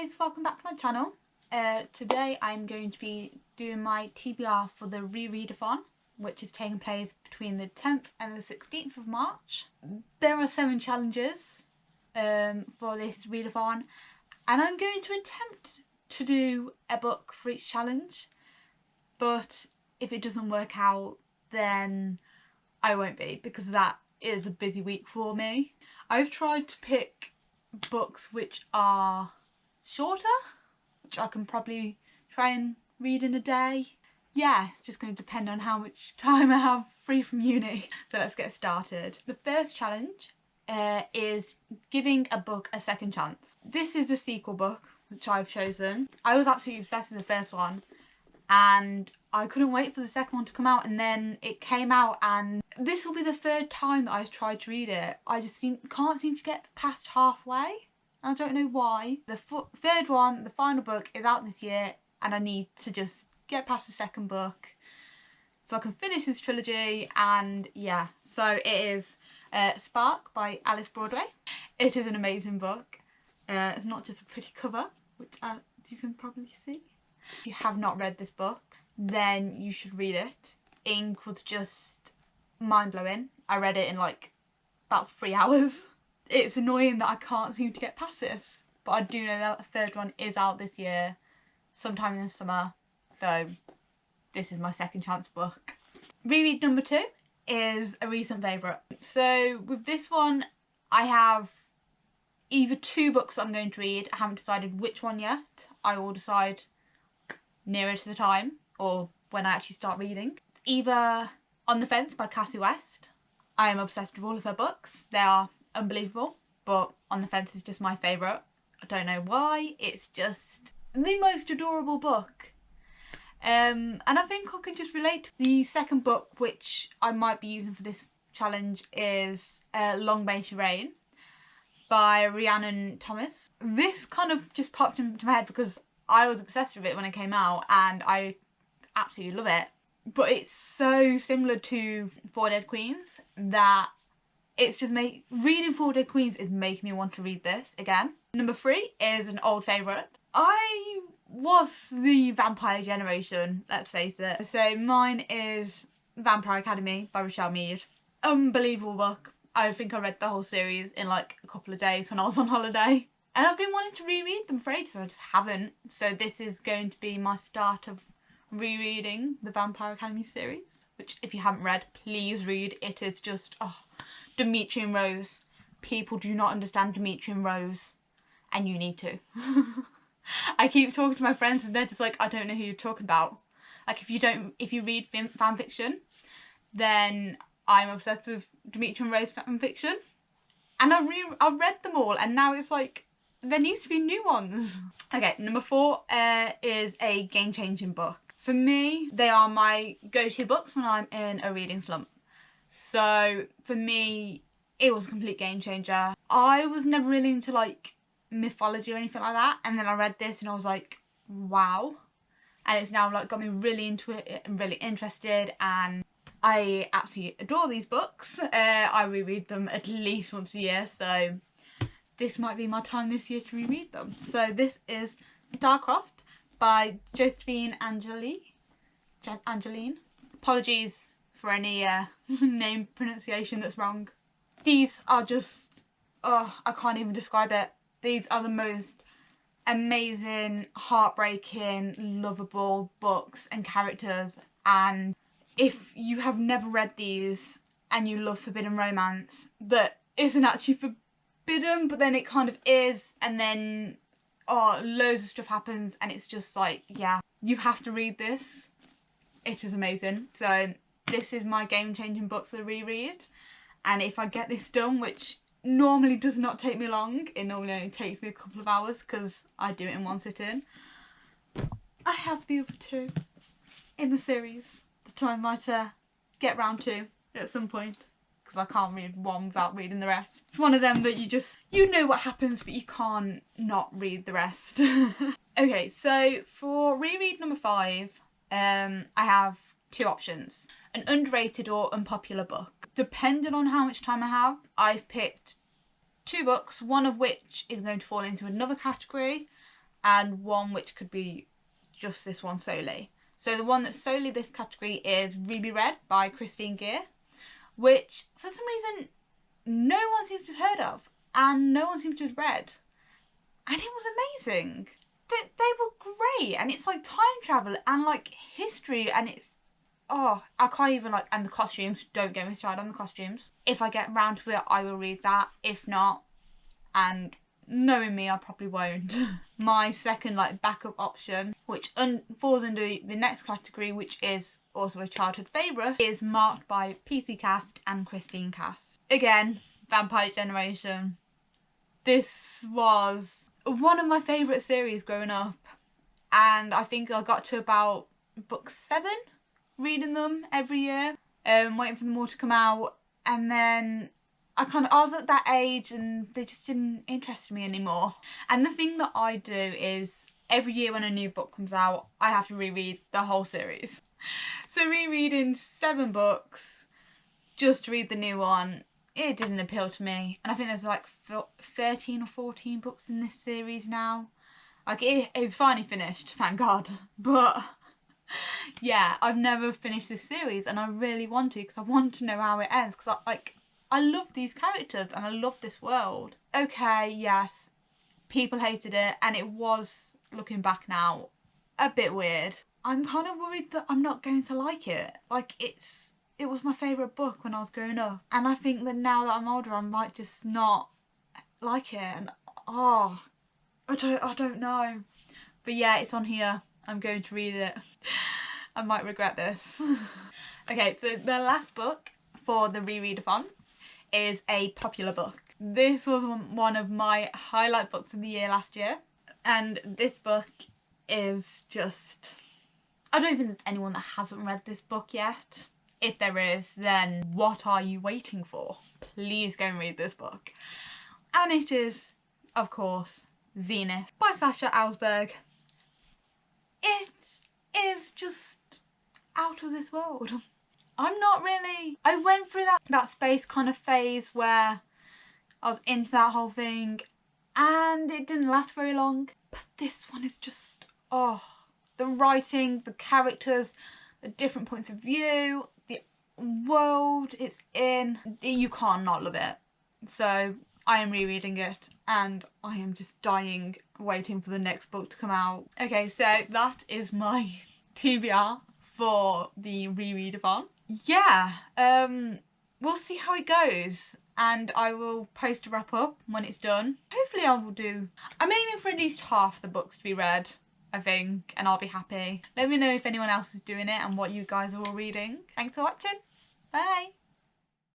guys, welcome back to my channel. Today I'm going to be doing my TBR for the rereadathon, which is taking place between the 10th and the 16th of March. There are 7 challenges for this readathon, and I'm going to attempt to do a book for each challenge, but if it doesn't work out then I won't be, because that is a busy week for me. I've tried to pick books which are shorter, which I can probably try and read in a day. Yeah, it's just going to depend on how much time I have free from uni. So let's get started. The first challenge is giving a book a second chance. This is a sequel book which I've chosen. I was absolutely obsessed with the first one and I couldn't wait for the second one to come out, and then it came out, and this will be the 3rd time that I've tried to read it. I just can't seem to get past halfway. I don't know why. The 3rd one, the final book, is out this year, and I need to just get past the 2nd book so I can finish this trilogy. And yeah, so it is Spark by Alice Broadway. It is an amazing book. It's not just a pretty cover, which you can probably see. If you have not read this book, then you should read it. Ink was just mind-blowing. I read it in like about 3 hours. It's annoying that I can't seem to get past this, but I do know that the 3rd one is out this year, sometime in the summer, so this is my second chance book. Reread number 2 is a recent favourite. So with this one I have either 2 books that I'm going to read. I haven't decided which one yet. I will decide nearer to the time, or when I actually start reading. It's either On the Fence by Kasie West. I am obsessed with all of her books. They are unbelievable, but On the Fence is just my favourite. I don't know why, it's just the most adorable book. And I think I can just relate. The second book, which I might be using for this challenge, is Long May She Reign by Rhiannon Thomas. This kind of just popped into my head because I was obsessed with it when it came out and I absolutely love it. But it's so similar to Four Dead Queens that it's just reading Four Dead Queens is making me want to read this again. Number 3 is an old favourite. I was the vampire generation, let's face it. So mine is Vampire Academy by Richelle Mead. Unbelievable book. I think I read the whole series in like a couple of days when I was on holiday. And I've been wanting to reread them for ages, I just haven't. So this is going to be my start of rereading the Vampire Academy series, which if you haven't read, please read. It is just, oh, Dimitri and Rose. People do not understand Dimitri and Rose, and you need to. I keep talking to my friends and they're just like, I don't know who you're talking about. Like if you read fan fiction, then I'm obsessed with Dimitri and Rose fan fiction. And I've read them all, and now it's like, there needs to be new ones. Okay, number 4 is a game-changing book. For me, they are my go-to books when I'm in a reading slump. So for me, it was a complete game changer. I was never really into like mythology or anything like that, and then I read this and I was like, wow. And it's now like got me really into it and really interested, and I absolutely adore these books. I reread them at least once a year, so this might be my time this year to reread them. So this is Starcrossed by Josephine Angelini. Apologies for any name pronunciation that's wrong. These are just, oh, I can't even describe it. These are the most amazing, heartbreaking, lovable books and characters, and if you have never read these and you love forbidden romance that isn't actually forbidden, but then it kind of is, and then loads of stuff happens and it's just like, yeah, you have to read this. It is amazing. So this is my game-changing book for the reread, and if I get this done, which normally does not take me long, it normally only takes me a couple of hours because I do it in one sitting, I have the other 2 in the series that I might get round to at some point, because I can't read one without reading the rest. It's one of them that you know what happens, but you can't not read the rest. Okay, so for reread number 5, I have 2 options. An underrated or unpopular book. Depending on how much time I have, I've picked 2 books, one of which is going to fall into another category, and one which could be just this one solely. So the one that's solely this category is Ruby Red by Kristin Gier, which for some reason no one seems to have heard of and no one seems to have read. And it was amazing. They were great, and it's like time travel and like history, and it's, oh, I can't even like, and the costumes, don't get me started on the costumes. If I get round to it, I will read that. If not, and knowing me, I probably won't. My second like backup option, which falls under the next category, which is also a childhood favourite, is Marked by PC Cast and Kristin Cast. Again, Vampire Generation. This was one of my favourite series growing up, and I think I got to about book 7 reading them every year, waiting for them all to come out, and then I was at that age and they just didn't interest me anymore. And the thing that I do is every year when a new book comes out, I have to reread the whole series. So rereading 7 books just to read the new one, it didn't appeal to me. And I think there's like 13 or 14 books in this series now. Like, it is finally finished, thank God. But yeah, I've never finished this series and I really want to, because I want to know how it ends, because I love these characters and I love this world. Okay, yes, people hated it and it was, looking back now, a bit weird. I'm kind of worried that I'm not going to like it. Like, it was my favourite book when I was growing up, and I think that now that I'm older I might just not like it, and I don't know. But yeah, it's on here. I'm going to read it. I might regret this. Okay, so the last book for the rereadathon is a popular book. This was one of my highlight books of the year last year, and this book is just, I don't think there's anyone that hasn't read this book yet. If there is, then what are you waiting for? Please go and read this book. And it is, of course, Zenith by Sasha Alsberg. It is just out of this world. I'm not really... I went through that space kind of phase where I was into that whole thing and it didn't last very long. But this one is just, oh, the writing, the characters, the different points of view, the world it's in, you can't not love it. So I am rereading it and I am just dying waiting for the next book to come out. Okay, so that is my TBR for the rereadathon. Yeah, we'll see how it goes and I will post a wrap up when it's done. Hopefully I will do, I'm aiming for at least half the books to be read, I think, and I'll be happy. Let me know if anyone else is doing it and what you guys are all reading. Thanks for watching. Bye.